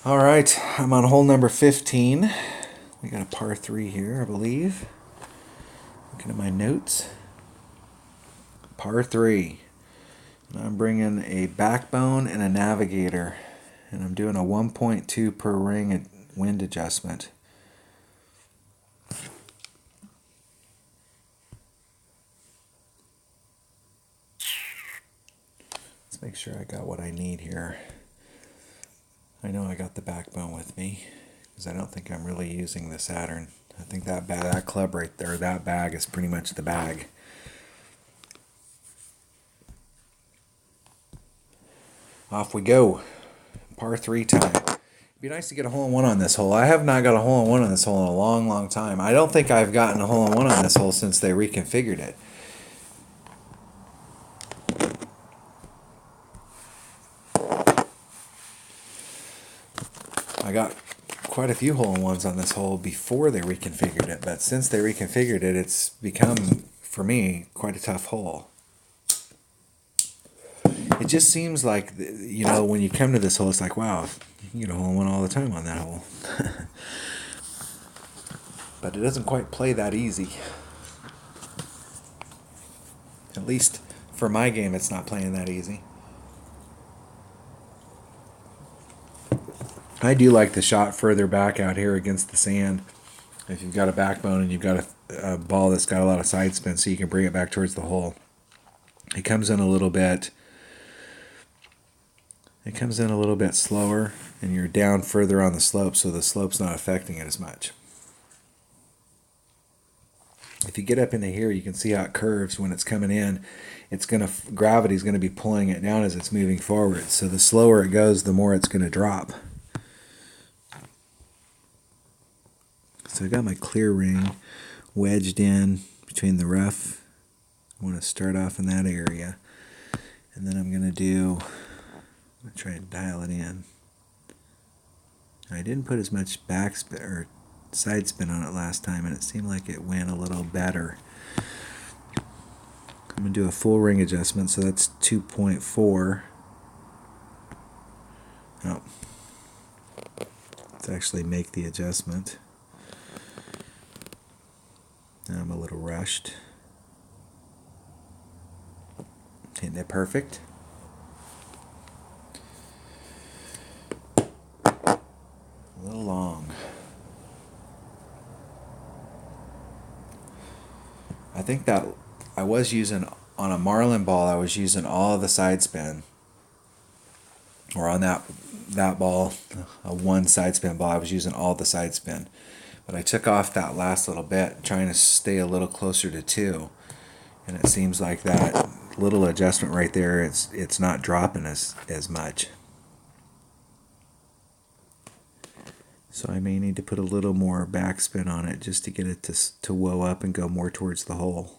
All right, I'm on hole number 15. We got a par 3 here, I believe. Looking at my notes. Par 3. And I'm bringing a backbone and a navigator. And I'm doing a 1.2 per ring wind adjustment. Let's make sure I got what I need here. I know I got the backbone with me because I don't think I'm really using the Saturn. I think that club right there, that bag is pretty much the bag. Off we go. Par 3 time. It'd be nice to get a hole-in-one on this hole. I have not got a hole-in-one on this hole in a long, long time. I don't think I've gotten a hole-in-one on this hole since they reconfigured it. I got quite a few hole-in-ones on this hole before they reconfigured it, but since they reconfigured it, it's become, for me, quite a tough hole. It just seems like, when you come to this hole, it's like, wow, you get a hole-in-one all the time on that hole. But it doesn't quite play that easy. At least for my game, it's not playing that easy. I do like the shot further back out here against the sand. If you've got a backbone and you've got a ball that's got a lot of side spin, so you can bring it back towards the hole. It comes in a little bit slower, and you're down further on the slope, so the slope's not affecting it as much. If you get up into here, you can see how it curves when it's coming in. Gravity's going to be pulling it down as it's moving forward. So the slower it goes, the more it's going to drop. So I got my clear ring wedged in between the rough. I want to start off in that area. And then I'm going to try and dial it in. I didn't put as much backspin or side spin on it last time, and it seemed like it went a little better. I'm going to do a full ring adjustment, so that's 2.4. Oh, let's actually make the adjustment. Now I'm a little rushed. Hitting it perfect. A little long. I think that I was using, on a Marlin ball, I was using all of the side spin. Or on that ball, a one side spin ball, I was using all the side spin. But I took off that last little bit, trying to stay a little closer to 2. And it seems like that little adjustment right there, it's not dropping as much. So I may need to put a little more backspin on it just to get it to whoa up and go more towards the hole.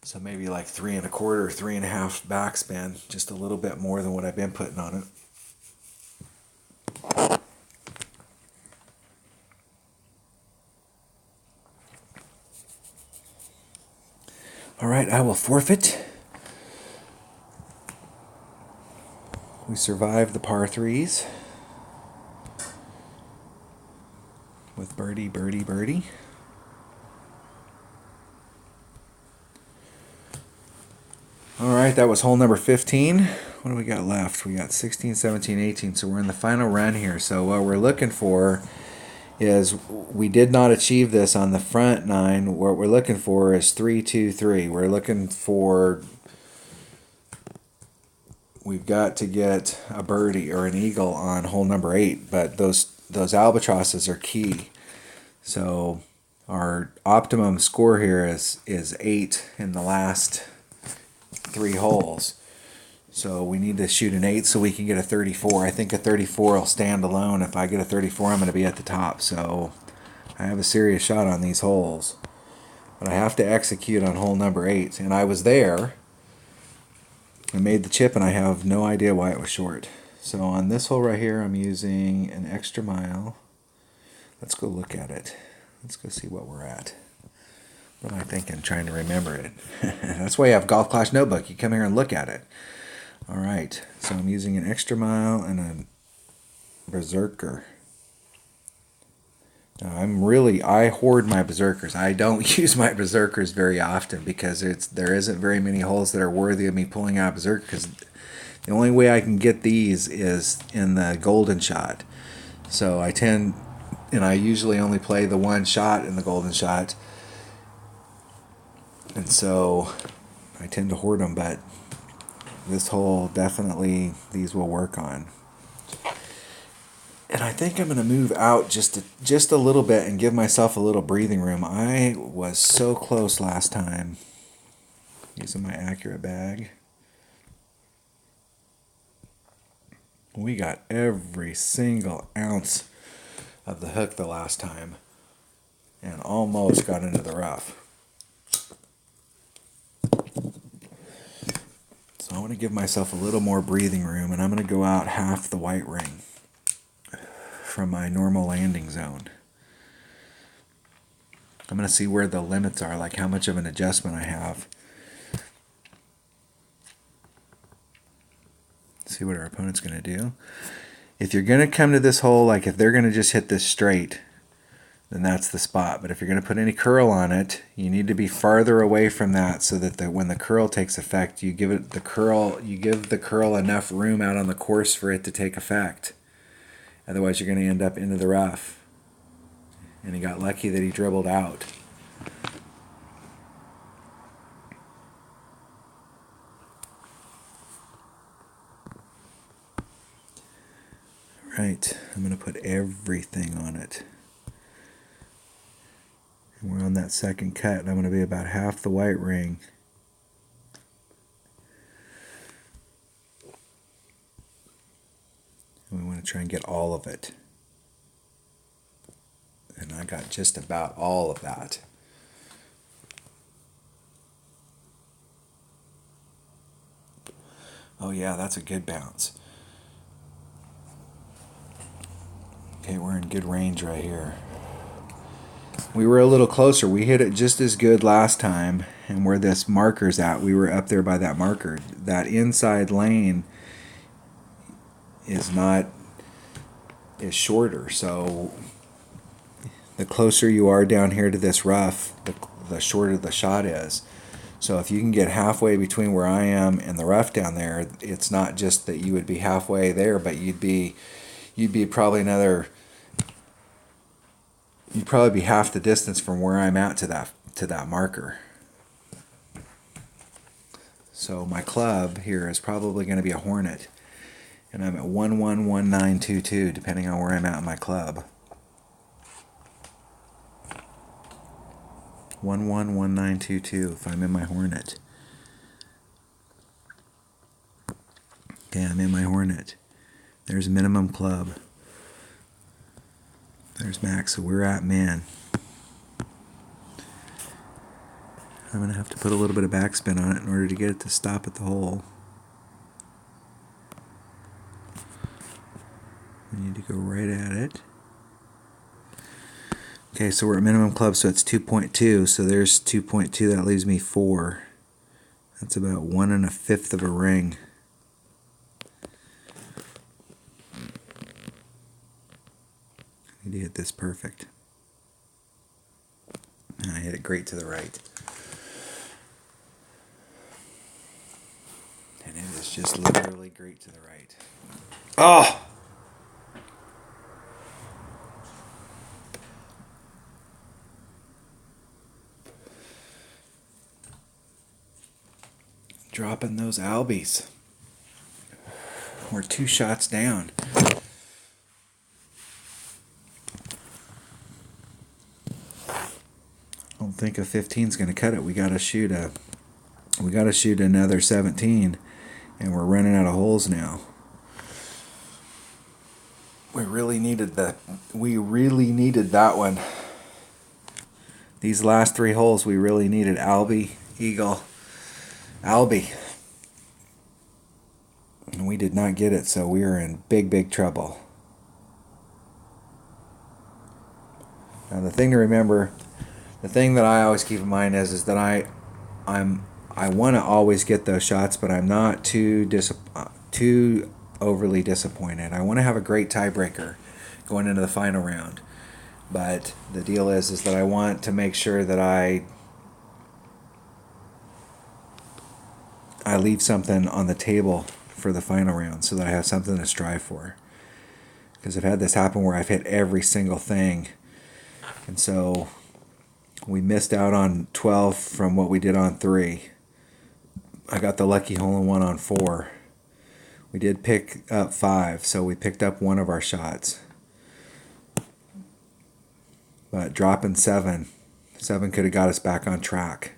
So maybe like 3 1/4 or 3 1/2 backspin, just a little bit more than what I've been putting on it. All right, I will forfeit. We survived the par 3s with birdie, birdie, birdie. All right, that was hole number 15. What do we got left? We got 16, 17, 18. So we're in the final run here. So what we're looking for is, we did not achieve this on the front 9. What we're looking for is 3, 2, 3. We're looking for, we've got to get a birdie or an eagle on hole number 8, but those albatrosses are key. So our optimum score here is 8 in the last 3 holes. So we need to shoot an 8 so we can get a 34. I think a 34 will stand alone. If I get a 34, I'm going to be at the top. So I have a serious shot on these holes. But I have to execute on hole number 8. And I was there. I made the chip, and I have no idea why it was short. So on this hole right here, I'm using an extra mile. Let's go look at it. Let's go see what we're at. What am I thinking? Trying to remember it. That's why you have Golf Clash Notebook. You come here and look at it. All right, so I'm using an extra mile and a berserker. Now I hoard my berserkers. I don't use my berserkers very often because there isn't very many holes that are worthy of me pulling out berserker, because the only way I can get these is in the golden shot. So I usually only play the one shot in the golden shot, and so I tend to hoard them, but this hole, definitely these will work on. And I think I'm going to move out just a little bit and give myself a little breathing room. I was so close last time using my accurate bag. We got every single ounce of the hook the last time and almost got into the rough. So I want to give myself a little more breathing room, and I'm going to go out half the white ring from my normal landing zone. I'm going to see where the limits are, like how much of an adjustment I have. See what our opponent's going to do. If you're going to come to this hole, like if they're going to just hit this straight, then that's the spot. But if you're going to put any curl on it, you need to be farther away from that so that when the curl takes effect, you give the curl enough room out on the course for it to take effect. Otherwise, you're going to end up into the rough. And he got lucky that he dribbled out. Right, I'm going to put everything on it. And we're on that second cut, and I'm going to be about half the white ring. And we want to try and get all of it. And I got just about all of that. Oh yeah, that's a good bounce. Okay, we're in good range right here. We were a little closer. We hit it just as good last time, and where this marker's at, we were up there by that marker. That inside lane is shorter, so the closer you are down here to this rough, the shorter the shot is. So if you can get halfway between where I am and the rough down there, it's not just that you would be halfway there, but you'd be probably you'd probably be half the distance from where I'm at to that marker. So my club here is probably going to be a Hornet, and I'm at 111922 depending on where I'm at in my club. 111922 if I'm in my Hornet. Okay, I'm in my Hornet. There's minimum club. There's max, so we're at min. I'm going to have to put a little bit of backspin on it in order to get it to stop at the hole. We need to go right at it. Okay, so we're at minimum club, so it's 2.2. So there's 2.2. That leaves me 4. That's about 1 1/5 of a ring. I need to hit this perfect. And I hit it great to the right. And it is just literally great to the right. Oh! Dropping those albies. We're 2 shots down. I don't think a 15 is going to cut it. We got to shoot another 17, and we're running out of holes now. We really needed that one. These last 3 holes, we really needed Albie, Eagle, Albie. And we did not get it, so we are in big trouble. Now the thing to remember, the thing that I always keep in mind is that I I want to always get those shots, but I'm not too overly disappointed. I want to have a great tiebreaker going into the final round. But the deal is that I want to make sure that I leave something on the table for the final round so that I have something to strive for. Because I've had this happen where I've hit every single thing. And so we missed out on 12 from what we did on 3. I got the lucky hole-in-one on 4. We did pick up 5, so we picked up one of our shots. But dropping 7 could have got us back on track.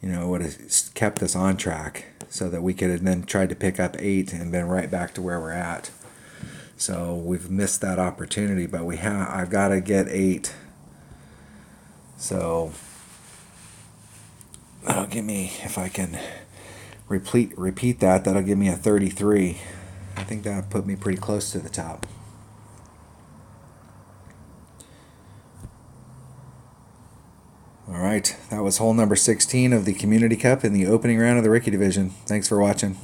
You know, it would have kept us on track so that we could have then tried to pick up 8 and been right back to where we're at. So we've missed that opportunity, but I've got to get 8. So that'll give me, if I can repeat that, that'll give me a 33. I think that'll put me pretty close to the top. All right, that was hole number 16 of the Community Cup in the opening round of the Rookie Division. Thanks for watching.